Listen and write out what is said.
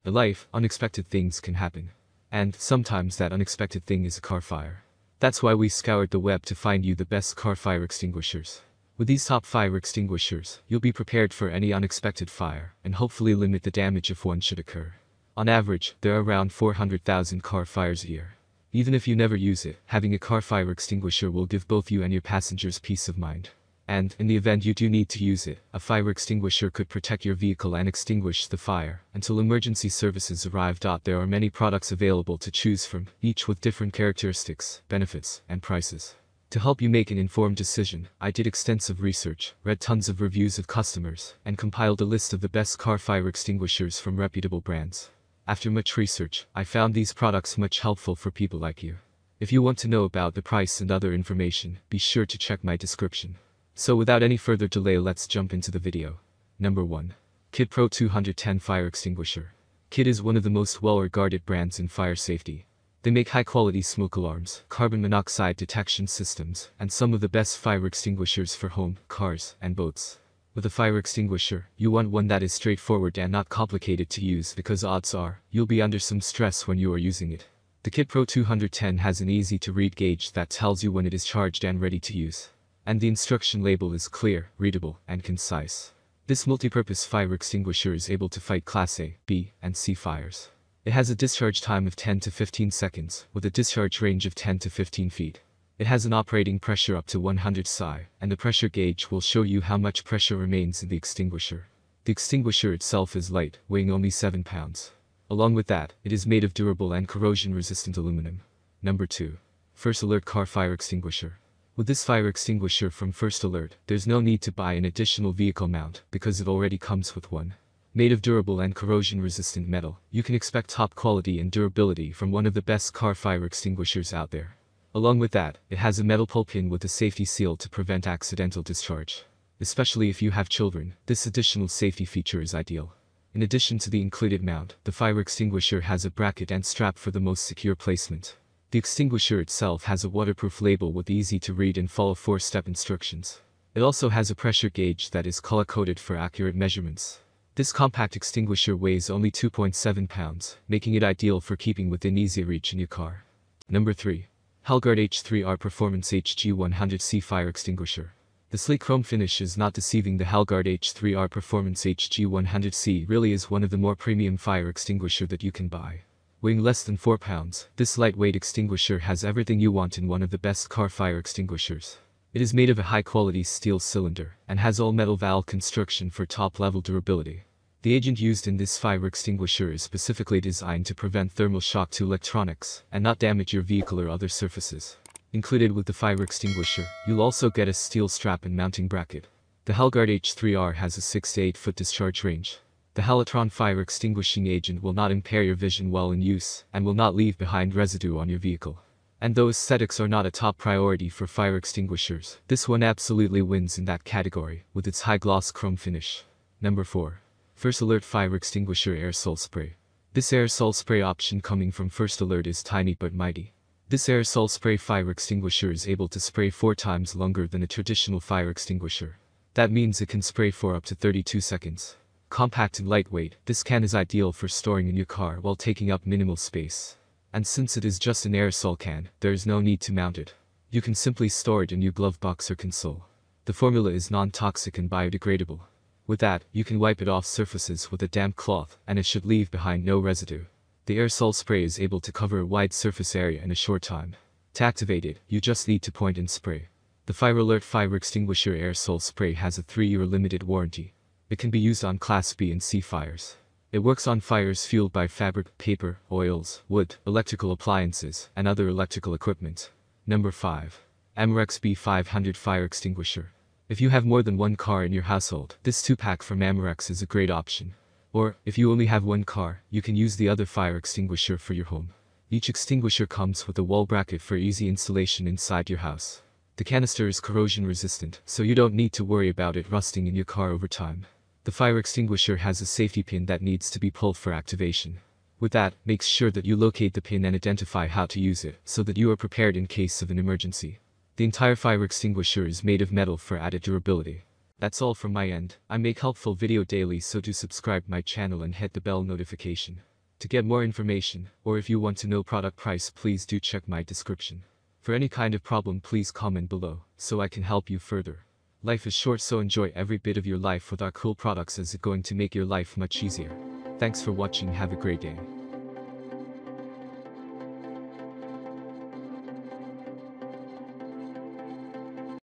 In life, unexpected things can happen. And sometimes that unexpected thing is a car fire. That's why we scoured the web to find you the best car fire extinguishers. With these top fire extinguishers, you'll be prepared for any unexpected fire and hopefully limit the damage if one should occur. On average, there are around 400,000 car fires a year. Even if you never use it, having a car fire extinguisher will give both you and your passengers peace of mind. And, in the event you do need to use it, a fire extinguisher could protect your vehicle and extinguish the fire until emergency services arrive. There are many products available to choose from, each with different characteristics, benefits, and prices. To help you make an informed decision, I did extensive research, read tons of reviews of customers, and compiled a list of the best car fire extinguishers from reputable brands. After much research, I found these products much helpful for people like you. If you want to know about the price and other information, be sure to check my description. So without any further delay, let's jump into the video. Number 1. Kidde Pro 210 Fire Extinguisher. Kidde is one of the most well-regarded brands in fire safety. They make high-quality smoke alarms, carbon monoxide detection systems, and some of the best fire extinguishers for home, cars, and boats. With a fire extinguisher, you want one that is straightforward and not complicated to use because odds are, you'll be under some stress when you are using it. The Kidde Pro 210 has an easy-to-read gauge that tells you when it is charged and ready to use. And the instruction label is clear, readable, and concise. This multi-purpose fire extinguisher is able to fight Class A, B, and C fires. It has a discharge time of 10 to 15 seconds, with a discharge range of 10 to 15 feet. It has an operating pressure up to 100 psi, and the pressure gauge will show you how much pressure remains in the extinguisher. The extinguisher itself is light, weighing only 7 pounds. Along with that, it is made of durable and corrosion-resistant aluminum. Number 2. First Alert Car Fire Extinguisher. With this fire extinguisher from First Alert, there's no need to buy an additional vehicle mount because it already comes with one. Made of durable and corrosion-resistant metal, you can expect top quality and durability from one of the best car fire extinguishers out there. Along with that, it has a metal pull pin with a safety seal to prevent accidental discharge. Especially if you have children, this additional safety feature is ideal. In addition to the included mount, the fire extinguisher has a bracket and strap for the most secure placement. The extinguisher itself has a waterproof label with easy-to-read and follow 4-step instructions. It also has a pressure gauge that is color-coded for accurate measurements. This compact extinguisher weighs only 2.7 pounds, making it ideal for keeping within easy reach in your car. Number 3. HalGuard H3R Performance HG100C Fire Extinguisher. The sleek chrome finish is not deceiving. The HalGuard H3R Performance HG100C really is one of the more premium fire extinguisher that you can buy. Weighing less than 4 pounds, this lightweight extinguisher has everything you want in one of the best car fire extinguishers. It is made of a high-quality steel cylinder and has all-metal valve construction for top-level durability. The agent used in this fire extinguisher is specifically designed to prevent thermal shock to electronics and not damage your vehicle or other surfaces. Included with the fire extinguisher, you'll also get a steel strap and mounting bracket. The HalGuard H3R has a 6 to 8 foot discharge range. The Halitron fire extinguishing agent will not impair your vision while in use and will not leave behind residue on your vehicle. And though aesthetics are not a top priority for fire extinguishers, this one absolutely wins in that category with its high-gloss chrome finish. Number 4. First Alert Fire Extinguisher Aerosol Spray. This aerosol spray option coming from First Alert is tiny but mighty. This aerosol spray fire extinguisher is able to spray 4 times longer than a traditional fire extinguisher. That means it can spray for up to 32 seconds. Compact and lightweight, this can is ideal for storing in your car while taking up minimal space. And since it is just an aerosol can, there is no need to mount it. You can simply store it in your glove box or console. The formula is non-toxic and biodegradable. With that, you can wipe it off surfaces with a damp cloth and it should leave behind no residue. The aerosol spray is able to cover a wide surface area in a short time. To activate it, you just need to point and spray. The Fire Alert Fire Extinguisher Aerosol Spray has a 3-year limited warranty. It can be used on Class B and C fires. It works on fires fueled by fabric, paper, oils, wood, electrical appliances, and other electrical equipment. Number 5. Amerex B500 Fire Extinguisher. If you have more than one car in your household, this 2-pack from Amerex is a great option. Or, if you only have one car, you can use the other fire extinguisher for your home. Each extinguisher comes with a wall bracket for easy installation inside your house. The canister is corrosion resistant, so you don't need to worry about it rusting in your car over time. The fire extinguisher has a safety pin that needs to be pulled for activation. With that, make sure that you locate the pin and identify how to use it so that you are prepared in case of an emergency. The entire fire extinguisher is made of metal for added durability. That's all from my end. I make helpful video daily, so do subscribe my channel and hit the bell notification. To get more information, or if you want to know product price, please do check my description. For any kind of problem, please comment below, so I can help you further. Life is short, so enjoy every bit of your life with our cool products, as it's going to make your life much easier. Thanks for watching, have a great day.